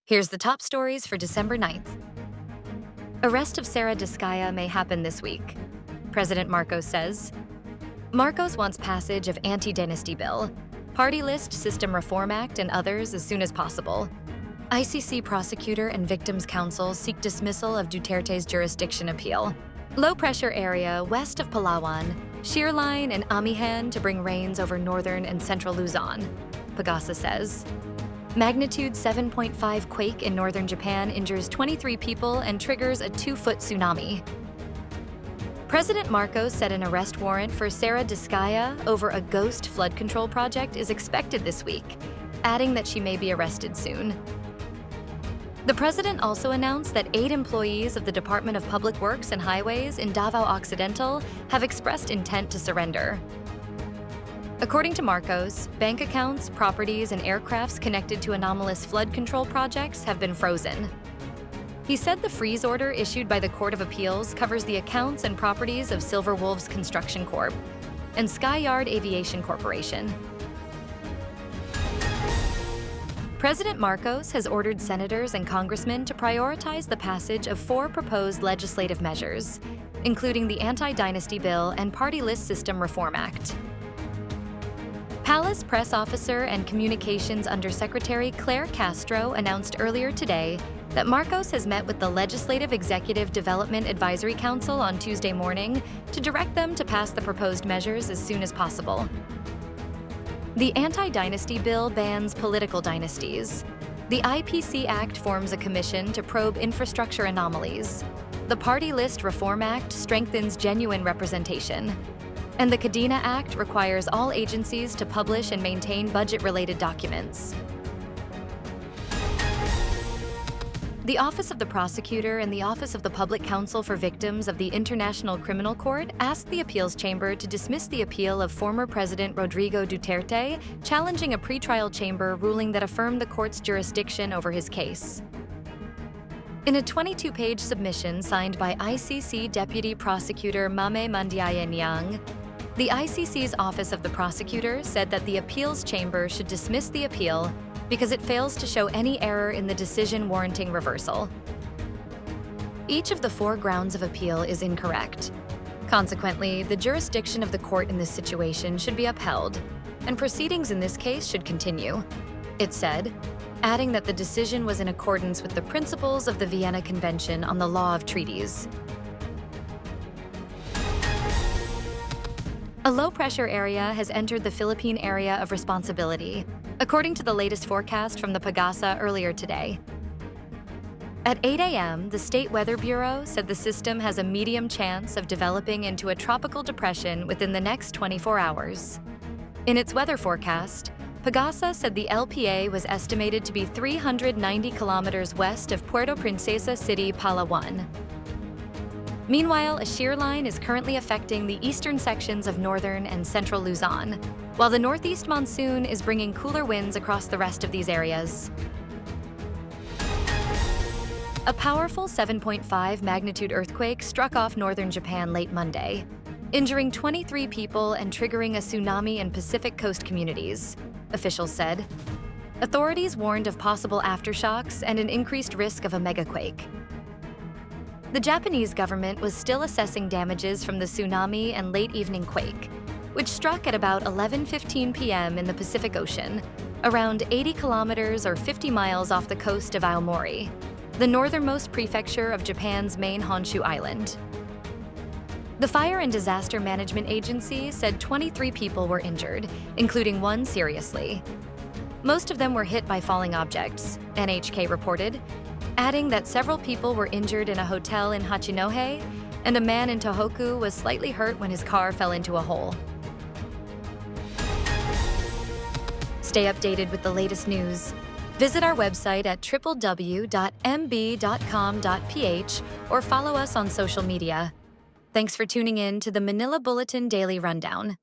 Here's the top stories for December 9th. Arrest of Sarah Discaya may happen this week. President Marcos says. Marcos wants passage of Anti-dynasty bill, Party List System Reform Act, and others as soon as possible. ICC Prosecutor and Victims' Counsel seek dismissal of Duterte's jurisdiction appeal. Low-pressure area west of Palawan, shear line and amihan to bring rains over Northern and Central Luzon, PAGASA says. Magnitude 7.5 quake in northern Japan injures 23 people and triggers a 2-foot tsunami. President Marcos said an arrest warrant for Sarah Discaya over a ghost flood control project is expected this week, adding that she may be arrested soon. The president also announced that 8 employees of the Department of Public Works and Highways in Davao Occidental have expressed intent to surrender. According to Marcos, bank accounts, properties, and aircrafts connected to anomalous flood control projects have been frozen. He said the freeze order issued by the Court of Appeals covers the accounts and properties of Silver Wolves Construction Corp. and Skyyard Aviation Corporation. President Marcos has ordered senators and congressmen to prioritize the passage of 4 proposed legislative measures, including the Anti-dynasty bill and Party List System Reform Act. Palace Press Officer and Communications Undersecretary Claire Castro announced earlier today that Marcos has met with the Legislative Executive Development Advisory Council on Tuesday morning to direct them to pass the proposed measures as soon as possible. The Anti-dynasty bill bans political dynasties. The IPC Act forms a commission to probe infrastructure anomalies. The Party List Reform Act strengthens genuine representation. And the Kadena Act requires all agencies to publish and maintain budget-related documents. The Office of the Prosecutor and the Office of the Public Counsel for Victims of the International Criminal Court asked the appeals chamber to dismiss the appeal of former President Rodrigo Duterte, challenging a pretrial chamber ruling that affirmed the court's jurisdiction over his case. In a 22-page submission signed by ICC Deputy Prosecutor Mame Mandiaye-Nyang, the ICC's Office of the Prosecutor said that the appeals chamber should dismiss the appeal because it fails to show any error in the decision warranting reversal. Each of the 4 grounds of appeal is incorrect. Consequently, the jurisdiction of the court in this situation should be upheld, and proceedings in this case should continue, it said, adding that the decision was in accordance with the principles of the Vienna Convention on the Law of Treaties. A low-pressure area has entered the Philippine area of responsibility, according to the latest forecast from the PAGASA earlier today. At 8 a.m., the State Weather Bureau said the system has a medium chance of developing into a tropical depression within the next 24 hours. In its weather forecast, PAGASA said the LPA was estimated to be 390 kilometers west of Puerto Princesa City, Palawan. Meanwhile, a shear line is currently affecting the eastern sections of Northern and Central Luzon, while the northeast monsoon is bringing cooler winds across the rest of these areas. A powerful 7.5 magnitude earthquake struck off northern Japan late Monday, injuring 23 people and triggering a tsunami in Pacific Coast communities, officials said. Authorities warned of possible aftershocks and an increased risk of a megaquake. The Japanese government was still assessing damages from the tsunami and late-evening quake, which struck at about 11:15 p.m. in the Pacific Ocean, around 80 kilometers or 50 miles off the coast of Aomori, the northernmost prefecture of Japan's main Honshu island. The Fire and Disaster Management Agency said 23 people were injured, including 1 seriously. Most of them were hit by falling objects, NHK reported, adding that several people were injured in a hotel in Hachinohe, and a man in Tohoku was slightly hurt when his car fell into a hole. Stay updated with the latest news. Visit our website at www.mb.com.ph or follow us on social media. Thanks for tuning in to the Manila Bulletin Daily Rundown.